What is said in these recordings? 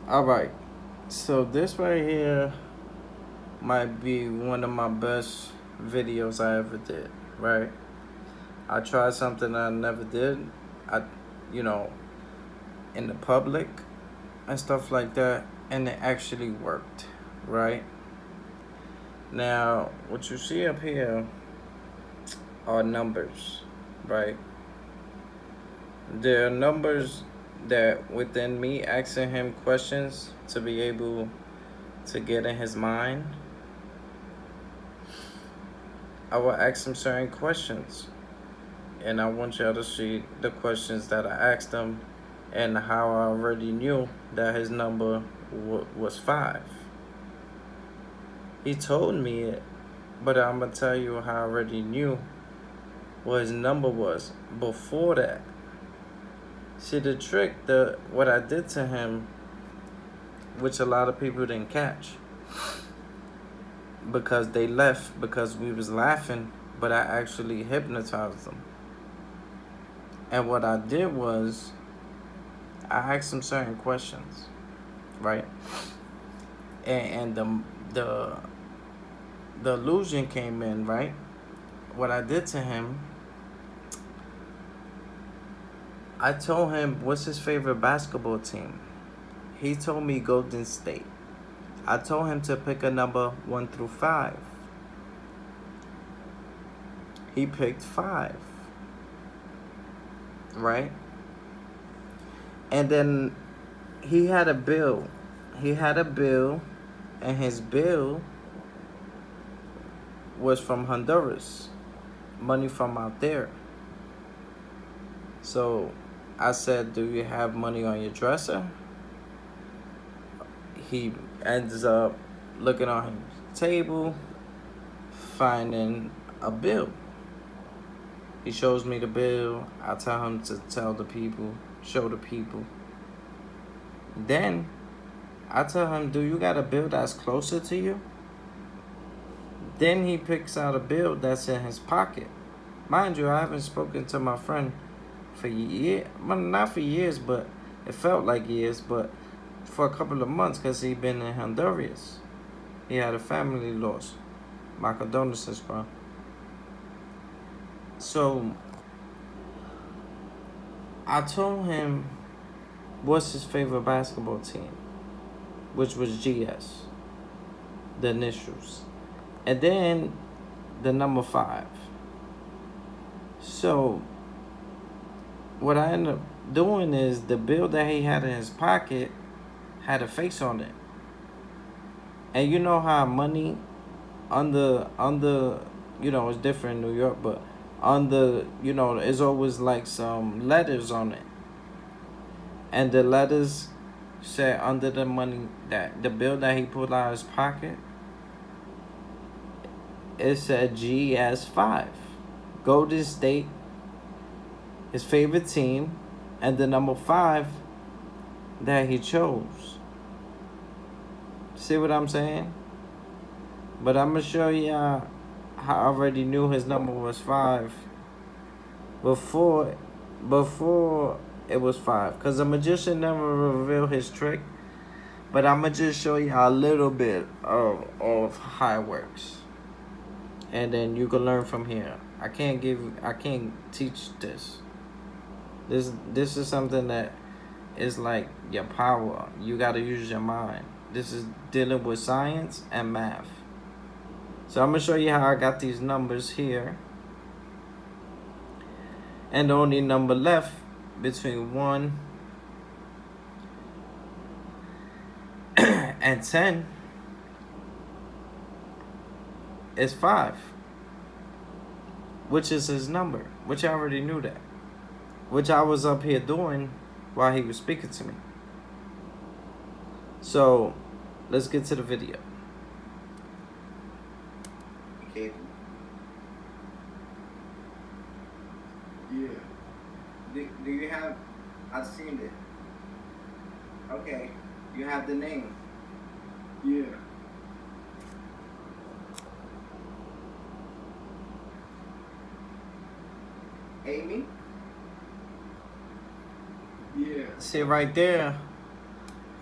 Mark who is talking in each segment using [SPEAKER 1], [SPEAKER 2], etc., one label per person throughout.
[SPEAKER 1] Alright, so this right here might be one of my best videos I ever did, right? I tried something I never did, I, you know, in the public and stuff like that, and it actually worked, right? Now, what you see up here are numbers, right? There are numbers that within me asking him questions to be able to get in his mind, I will ask him certain questions. And I want y'all to see the questions that I asked him and how I already knew that his number was 5. He told me it, but I'm going to tell you how I already knew what his number was before that. See, the trick, what I did to him, which a lot of people didn't catch, because they left because we was laughing, but I actually hypnotized them. And what I did was I asked him certain questions, right? And the illusion came in, right? What I did to him, I told him what's his favorite basketball team. He told me Golden State. I told him to pick a number 1 through 5. He picked 5, right? And then he had a bill. And his bill was from Honduras, money from out there. So I said, do you have money on your dresser? He ends up looking on his table, finding a bill. He shows me the bill. I tell him to tell the people, show the people. Then I tell him, do you got a bill that's closer to you? Then he picks out a bill that's in his pocket. Mind you, I haven't spoken to my friend for years. Well, not for years, but it felt like years, but for a couple of months because he been in Honduras. He had a family loss. My condolences, bro. So I told him what's his favorite basketball team, which was GS, the initials. And then the number 5. So what I ended up doing is the bill that he had in his pocket had a face on it. And you know how money on the it's different in New York, but on the it's always like some letters on it. And the letters said under the money, that the bill that he pulled out of his pocket, it said GS5. Golden State, his favorite team, and the number 5 that he chose. See what I'm saying? But I'm going to show y'all how I already knew his number was 5 before it was 5. Because the magician never revealed his trick. But I'm going to just show y'all a little bit of how it works. And then you can learn from here. I can't teach this. This is something that is like your power. You got to use your mind. This is dealing with science and math. So I'm going to show you how I got these numbers here. And the only number left between 1 and 10 is 5. Which is his number. Which I already knew that. Which I was up here doing while he was speaking to me. So, let's get to the video.
[SPEAKER 2] Okay. Yeah. Do you have... I've seen it. Okay. You have the name. Yeah. Amy? Yeah.
[SPEAKER 1] See right there,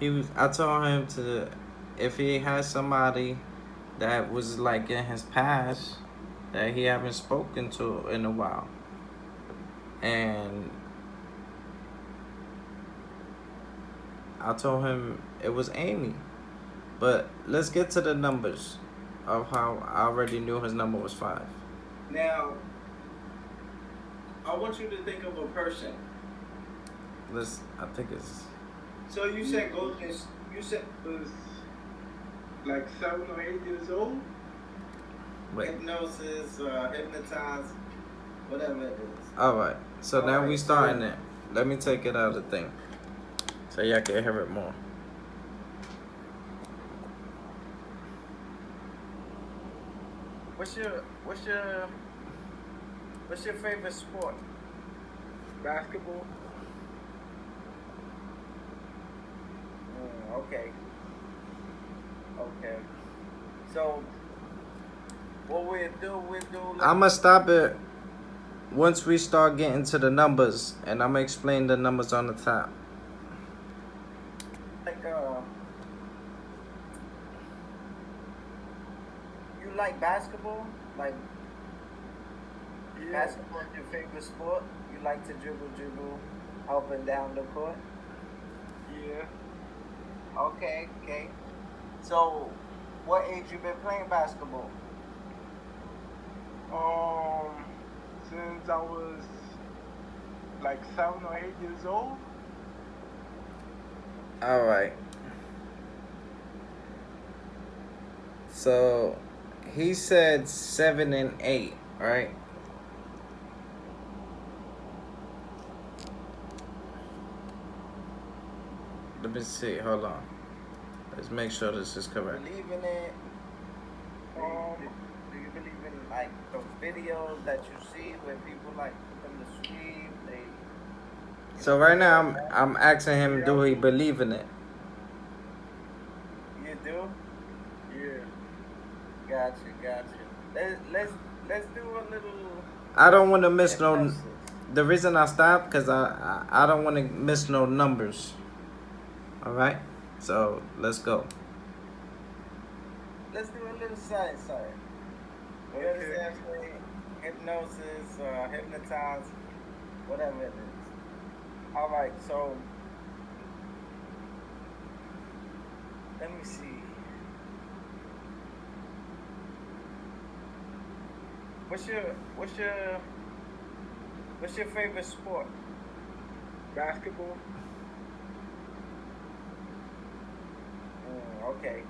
[SPEAKER 1] I told him to, if he has somebody that was like in his past that he haven't spoken to in a while, and I told him it was Amy. But let's get to the numbers of how I already knew his number was 5.
[SPEAKER 2] Now, I want you to think of a person.
[SPEAKER 1] I think it's.
[SPEAKER 2] So you said Golden. You said was like 7 or 8 years old.
[SPEAKER 1] Wait.
[SPEAKER 2] Hypnosis, hypnotized, whatever it is.
[SPEAKER 1] Alright. So now
[SPEAKER 2] Alright,
[SPEAKER 1] we starting it. Let me take it out of the thing, so y'all can hear it more.
[SPEAKER 2] What's your favorite sport? Basketball. Okay. Okay. So what we do?
[SPEAKER 1] I'ma stop it once we start getting to the numbers, and I'ma explain the numbers on the top.
[SPEAKER 2] Like you like basketball? Like basketball is your favorite sport? You like to dribble up and down the court? Yeah. Okay. So what age you been playing basketball? Since I was like 7 or 8 years old.
[SPEAKER 1] Alright. So he said 7 and 8, right? Let me see. Hold on. Let's make sure this is correct.
[SPEAKER 2] Believe in it. Do you believe in like those videos that you see where people like put them to sleep?
[SPEAKER 1] So right now I'm asking him, do he believe in it?
[SPEAKER 2] You do? Yeah. Gotcha. Let's do a little.
[SPEAKER 1] I don't want to miss no. The reason I stopped because I don't want to miss no numbers. All right, so let's go.
[SPEAKER 2] Let's do a little side. You understand? Hypnosis, hypnotized, whatever it is. All right, so let me see. What's your favorite sport? Basketball. Okay.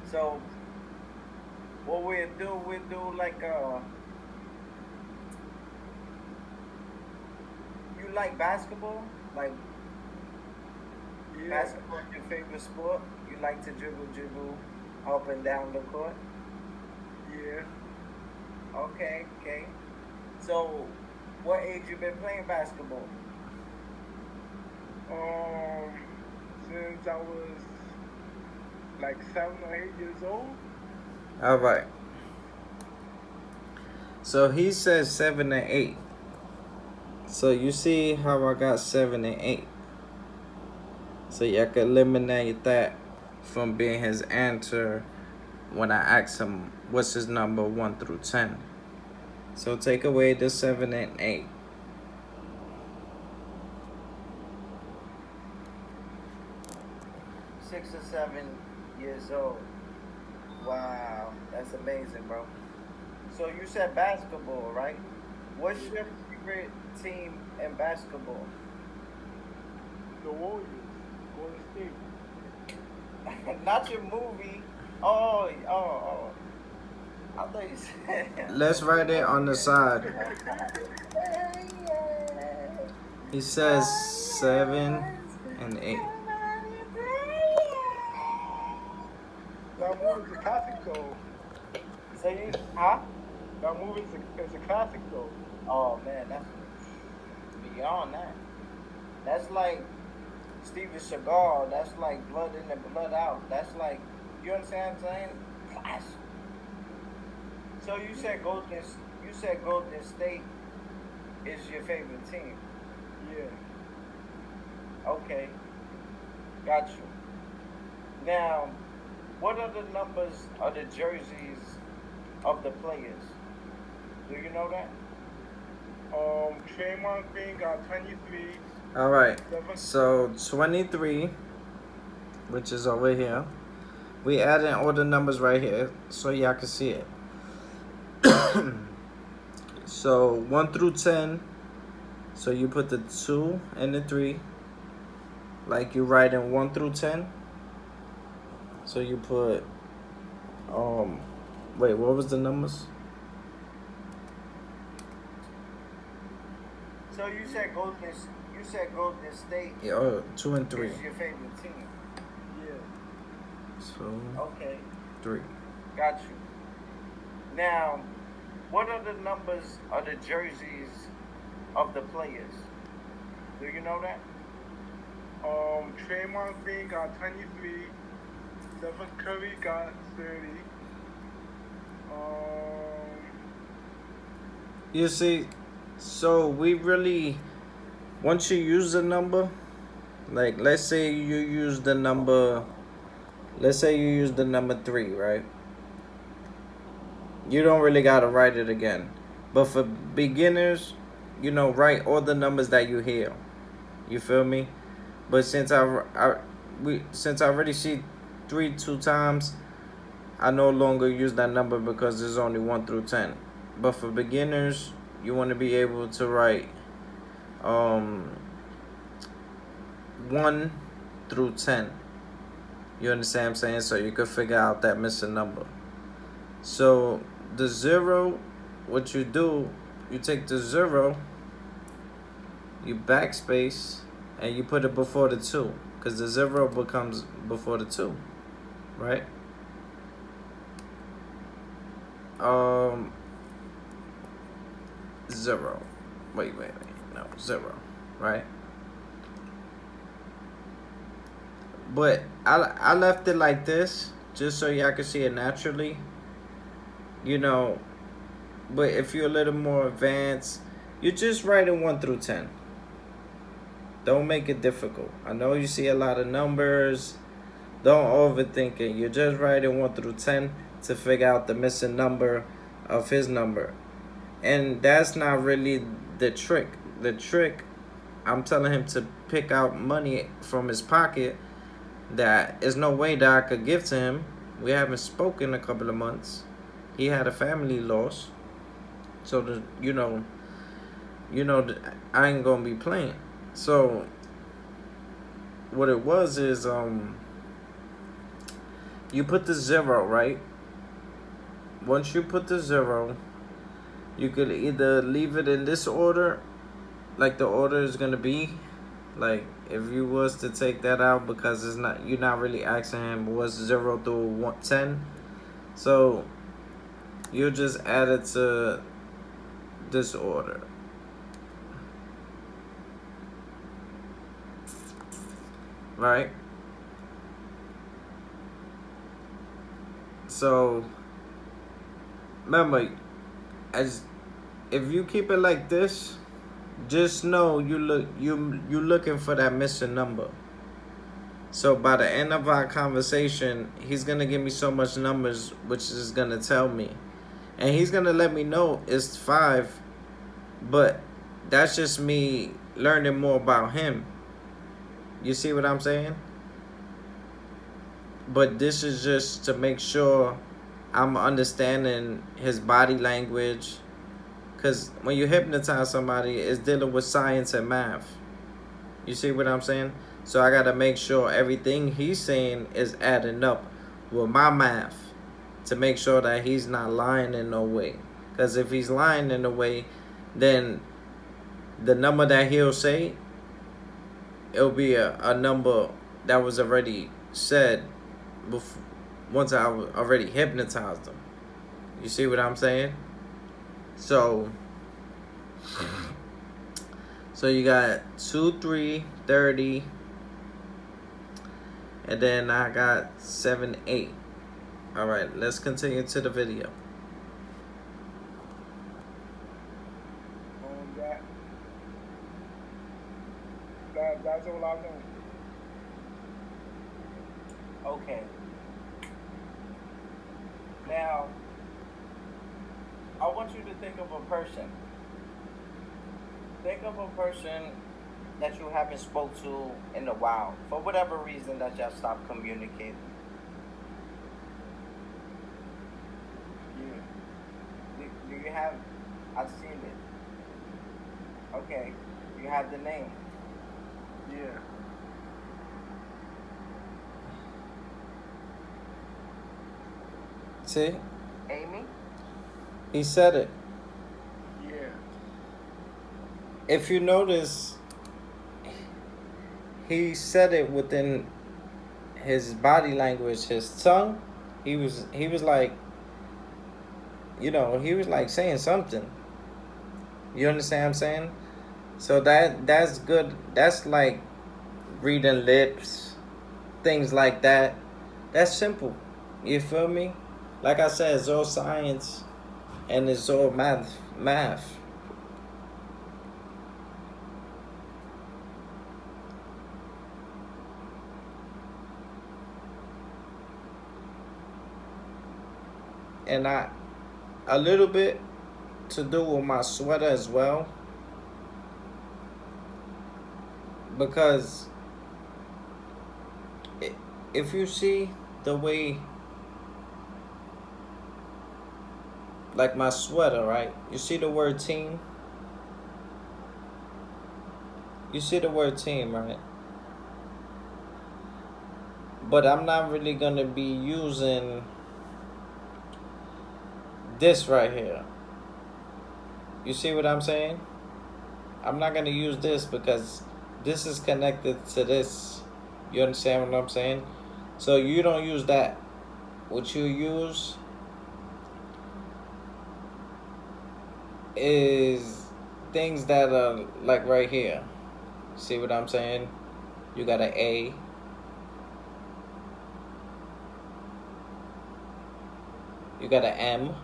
[SPEAKER 2] So what we do like you like basketball? Like basketball is your favorite sport? You like to dribble up and down the court? Yeah. Okay. So what age you been playing basketball? Since I was like 7 or 8 years old.
[SPEAKER 1] All right. So he says 7 and 8. So you see how I got 7 and 8. So y'all can eliminate that from being his answer when I ask him what's his number 1 through 10. So take away the 7 and 8.
[SPEAKER 2] 6 or 7 years old. Wow, that's amazing, bro. So you said basketball, right? What's your favorite team in basketball? The Warriors, Golden State. Not your movie. Oh. I thought you said.
[SPEAKER 1] Let's write it on the side. He says 7 and 8.
[SPEAKER 2] That movie's a classic though. Say, huh? That movie is a classic though. Oh man, that's beyond that. That's like Steven Seagal. That's like Blood in and Blood Out. That's like, you understand what I'm saying? Classic. So you said Golden State is your favorite team. Yeah. Okay, got you. Now, what are the numbers of the jerseys of the players? Do you know that? Draymond Green got 23.
[SPEAKER 1] All right.
[SPEAKER 2] Stephen.
[SPEAKER 1] So 23, which is over here. We adding all the numbers right here so y'all can see it. So 1 through 10. So you put the 2 and the 3. Like you write in 1 through 10. So you put wait, what was the numbers?
[SPEAKER 2] So you said Golden State
[SPEAKER 1] Yeah, 2 and 3.
[SPEAKER 2] is your favorite team. Yeah.
[SPEAKER 1] So
[SPEAKER 2] Okay,
[SPEAKER 1] 3.
[SPEAKER 2] got you. Now, what are the numbers of the jerseys of the players? Do you know that? Draymond Green got 23. Stephen Curry got 30.
[SPEAKER 1] You see, so we really, once you use the number, like let's say you use the number, let's say you use the number 3, right? You don't really gotta write it again. But for beginners, write all the numbers that you hear. You feel me? But since since I already see 3 2 times, I no longer use that number because there's only 1 through 10. But for beginners, you want to be able to write 1 through 10. You understand what I'm saying? So you could figure out that missing number. So the 0, what you do, you take the 0, you backspace, and you put it before the 2. Because the 0 becomes before the 2. Right? 0. Wait. No, 0. Right? But I left it like this just so y'all can see it naturally. But if you're a little more advanced, you just write it 1 through 10. Don't make it difficult. I know you see a lot of numbers. Don't overthink it. You're just writing 1 through 10 to figure out the missing number of his number. And that's not really the trick. The trick, I'm telling him to pick out money from his pocket that is no way that I could give to him. We haven't spoken a couple of months. He had a family loss. So, I ain't going to be playing. So, what it was is, you put the 0, right? Once you put the 0, you could either leave it in this order, like the order is gonna be. Like if you was to take that out, because you're not really asking him what's 0 through 10. So you just add it to this order. Right? So remember, if you keep it like this, just know you looking for that missing number. So by the end of our conversation, he's gonna give me so much numbers, which is gonna tell me, and he's gonna let me know it's 5. But that's just me learning more about him. You see what I'm saying? But this is just to make sure I'm understanding his body language. Because when you hypnotize somebody, it's dealing with science and math. You see what I'm saying? So I got to make sure everything he's saying is adding up with my math to make sure that he's not lying in no way. Because if he's lying in a way, then the number that he'll say, it'll be a number that was already said before, once I already hypnotized him. You see what I'm saying? So you got 2, 3, 30, and then I got 7, 8. All right, let's continue to the video.
[SPEAKER 2] That's all I know. Okay. Now, I want you to think of a person. Think of a person that you haven't spoke to in a while, for whatever reason that y'all stopped communicating.
[SPEAKER 3] Yeah.
[SPEAKER 2] Do you have? I've seen it. Okay. You have the name.
[SPEAKER 3] Yeah.
[SPEAKER 1] See,
[SPEAKER 2] Amy.
[SPEAKER 1] he said it.
[SPEAKER 3] Yeah.
[SPEAKER 1] If you notice, he said it within his body language, his tongue. He was like, he was like saying something. You understand what I'm saying? So that's good. That's like reading lips, things like that. That's simple. You feel me? Like I said, it's all science and it's all math. And a little bit to do with my sweater as well, because if you see the way, like my sweater, right? You see the word team. You see the word team, right? But I'm not really gonna be using this right here. You see what I'm saying? I'm not gonna use this because this is connected to this. You understand what I'm saying? So you don't use that. What you use is things that are like right here. See what I'm saying? You got an A. You got an M.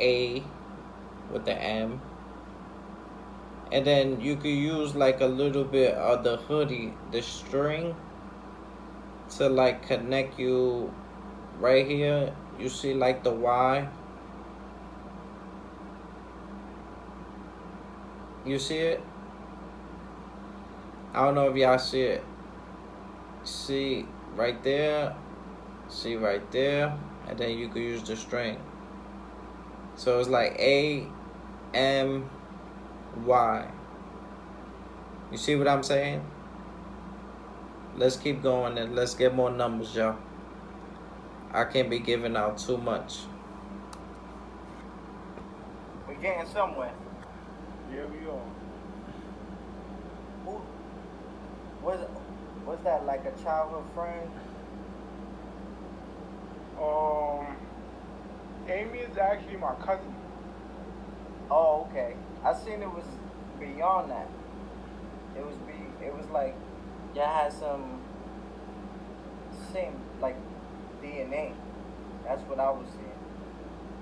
[SPEAKER 1] A with the M. And then you could use like a little bit of the hoodie, the string, to like connect you right here. You see like the Y. You see it? I don't know if y'all see it. See right there. See right there. And then you could use the string. So it's like A-M-Y. You see what I'm saying? Let's keep going and let's get more numbers, y'all. I can't be giving out too much.
[SPEAKER 2] We're getting somewhere.
[SPEAKER 3] Yeah, we are.
[SPEAKER 2] Who was that like a childhood friend?
[SPEAKER 3] Um, Amy is actually my cousin.
[SPEAKER 2] Oh, okay. I seen it was beyond that. It was like y'all had some same like DNA. That's what I was seeing.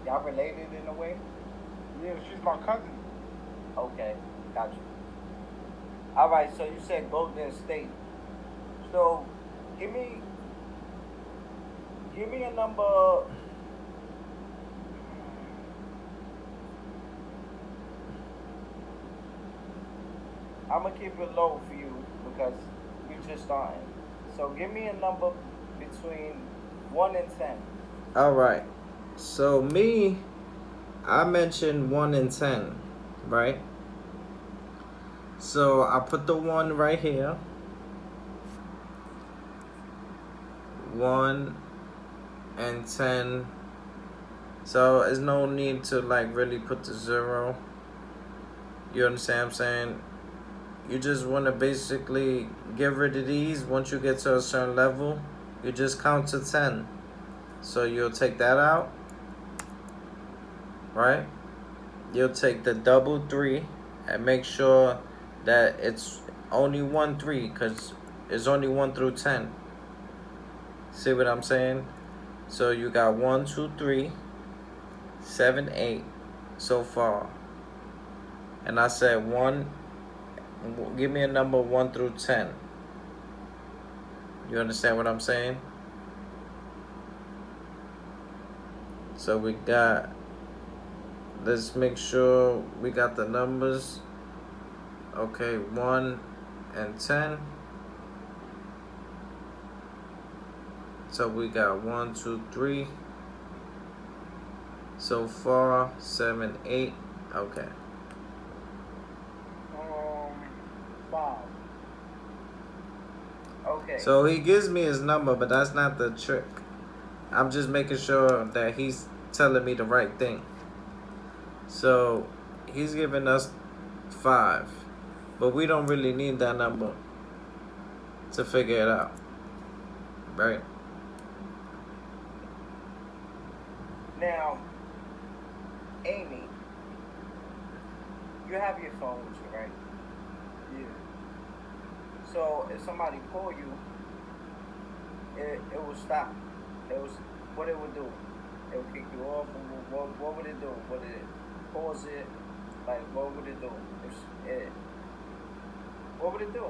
[SPEAKER 2] Y'all related in a way?
[SPEAKER 3] Yeah, she's my cousin.
[SPEAKER 2] Okay, got you. All right, so you said Golden State. So give me give me a number. I'm gonna keep it low for you because we just starting. So give me a number between 1 and 10.
[SPEAKER 1] All right. So me, I mentioned 1 and 10, right? So I put the 1 right here. 1 and 10. So there's no need to like really put the 0. You understand what I'm saying? You just want to basically get rid of these. Once you get to a certain level, you just count to 10. So you'll take that out, right? You'll take the double 3 and make sure that it's only 1 3 because it's only 1 through 10. See what I'm saying? So you got 1, 2, 3, 7, 8 so far. And I said 1, give me a number 1 through 10. You understand what I'm saying? So we got, let's make sure we got the numbers. Okay, 1 and 10. So we got 1, 2, 3. So far, 7, 8. Okay.
[SPEAKER 3] 5.
[SPEAKER 2] Okay.
[SPEAKER 1] So he gives me his number, but that's not the trick. I'm just making sure that he's telling me the right thing. So he's giving us 5, but we don't really need that number to figure it out, right?
[SPEAKER 2] Now, Amy, you have your phone with you, right?
[SPEAKER 3] Yeah.
[SPEAKER 2] So if somebody call you, it will stop. It was what it would do. It would kick you off. What would it do? Would it pause it? Like what would it do? What would it do?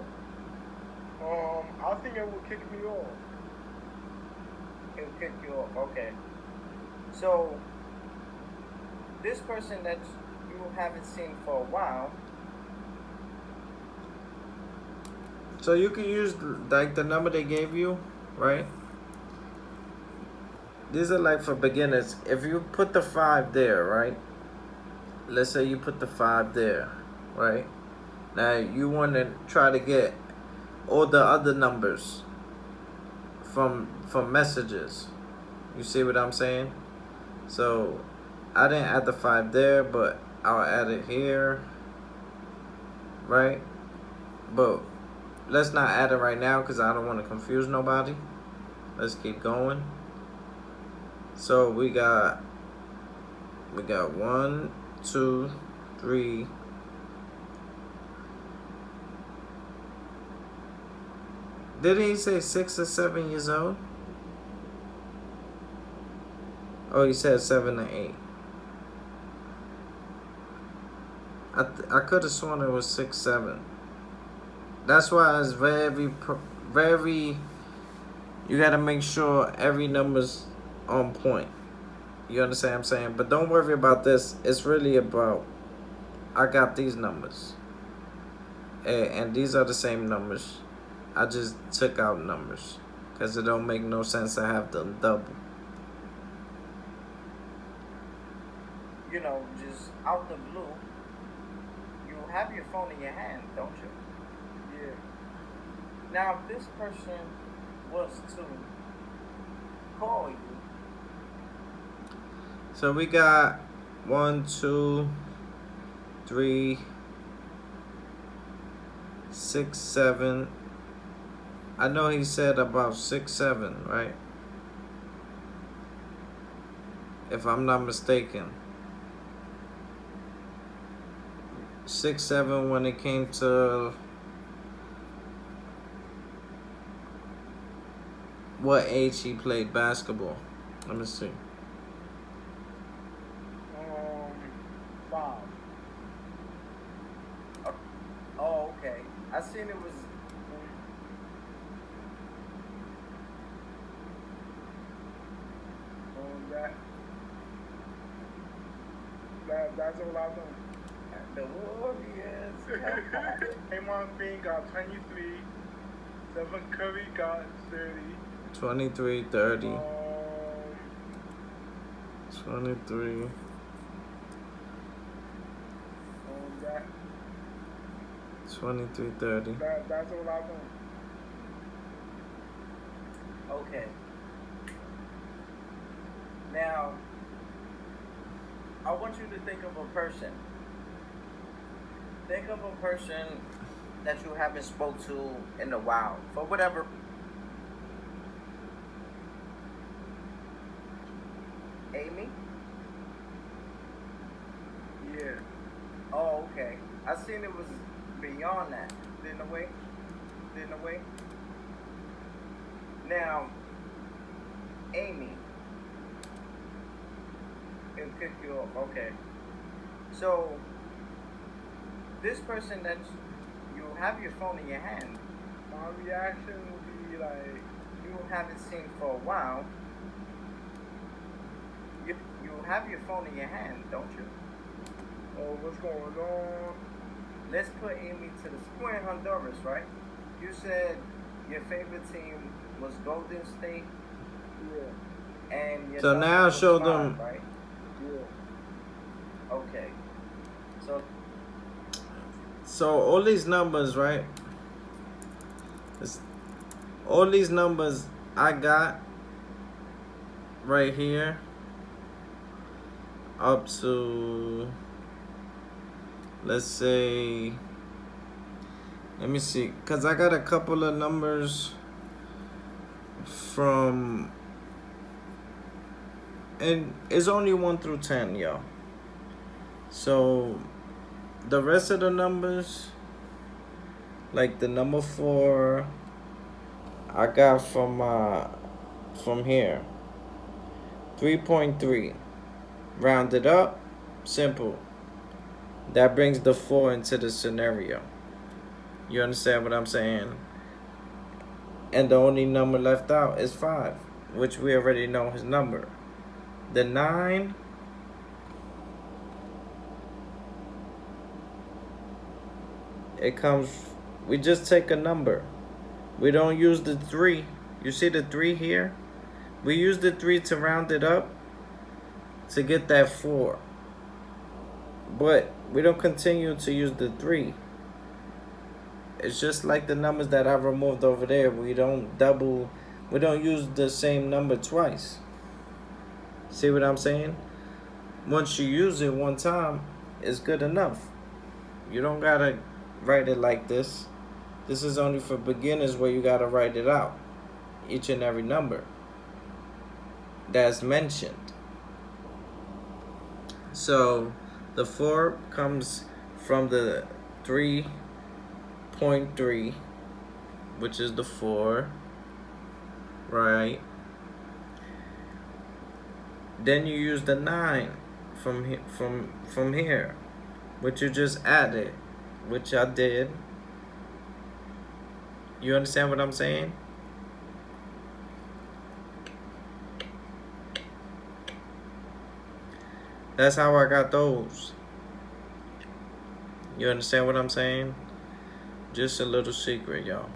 [SPEAKER 3] I think it will kick me off.
[SPEAKER 2] It would kick you off. Okay. So this person that you haven't seen for a while.
[SPEAKER 1] So you can use like the number they gave you, right? These are like for beginners. If you put the 5 there, right? Let's say you put the 5 there, right? Now you want to try to get all the other numbers from messages. You see what I'm saying? So I didn't add the 5 there, but I'll add it here, right? But let's not add it right now because I don't want to confuse nobody. Let's keep going. So we got 1, 2, 3. Didn't he say 6 or 7 years old? Oh, he said 7 and 8. I could have sworn it was 6, 7. That's why it's very. You gotta make sure every number's on point. You understand what I'm saying? But don't worry about this. It's really about, I got these numbers. And these are the same numbers. I just took out numbers. Because it don't make no sense to have them double.
[SPEAKER 2] You know, just out the blue, you have your phone in your hand, don't you?
[SPEAKER 3] Yeah.
[SPEAKER 2] Now, if this person was to call you,
[SPEAKER 1] So we got 1, 2, 3, 6, 7. I know he said about 6, 7, right? If I'm not mistaken. 6, 7 when it came to what age he played basketball. Let me see.
[SPEAKER 3] 5.
[SPEAKER 2] oh, okay. I seen it was.
[SPEAKER 3] That's all I know.
[SPEAKER 2] The Warriors.
[SPEAKER 3] Draymond Green got 23. Stephen Curry got 30.
[SPEAKER 1] 23, 30. 23.
[SPEAKER 3] That,
[SPEAKER 1] 23, 30.
[SPEAKER 3] that's all I know.
[SPEAKER 2] Okay. Now, I want you to think of a person. Think of a person that you haven't spoke to in a while, for whatever. Amy?
[SPEAKER 3] Yeah.
[SPEAKER 2] Oh, okay. I seen it was beyond that. Didn't away? Didn't away? Now, Amy. It'll kick you off. Okay. So, this person that you have your phone in your hand.
[SPEAKER 3] My reaction would be like?
[SPEAKER 2] You haven't seen for a while. You have your phone in your hand, don't you?
[SPEAKER 3] Oh, what's going on?
[SPEAKER 2] Let's put Amy to the school in Honduras, right? You said your favorite team was Golden State,
[SPEAKER 3] Yeah,
[SPEAKER 2] and your
[SPEAKER 1] So
[SPEAKER 2] number
[SPEAKER 1] now
[SPEAKER 2] was
[SPEAKER 1] show
[SPEAKER 2] 5,
[SPEAKER 1] them.
[SPEAKER 2] right?
[SPEAKER 3] yeah.
[SPEAKER 2] Okay. So
[SPEAKER 1] So all these numbers, right? It's, all these numbers I got right here up to, let's say, let me see, because I got a couple of numbers from, and it's only 1 through 10, yo. So the rest of the numbers, like the number 4, I got from here, 3.3, rounded up, simple. That brings the 4 into the scenario. You understand what I'm saying? And the only number left out is 5, which we already know his number. The 9, it comes, we just take a number. We don't use the 3. You see the 3 here? We use the 3 to round it up to get that 4. But we don't continue to use the 3. It's just like the numbers that I removed over there. We don't use the same number twice. See what I'm saying? Once you use it one time, it's good enough. You don't gotta write it like this. This is only for beginners where you gotta write it out. Each and every number that's mentioned. So the 4 comes from the 3.3, which is the 4, right? Then you use the 9 from here, which you just added, which I did. You understand what I'm saying? That's how I got those. You understand what I'm saying? Just a little secret, y'all.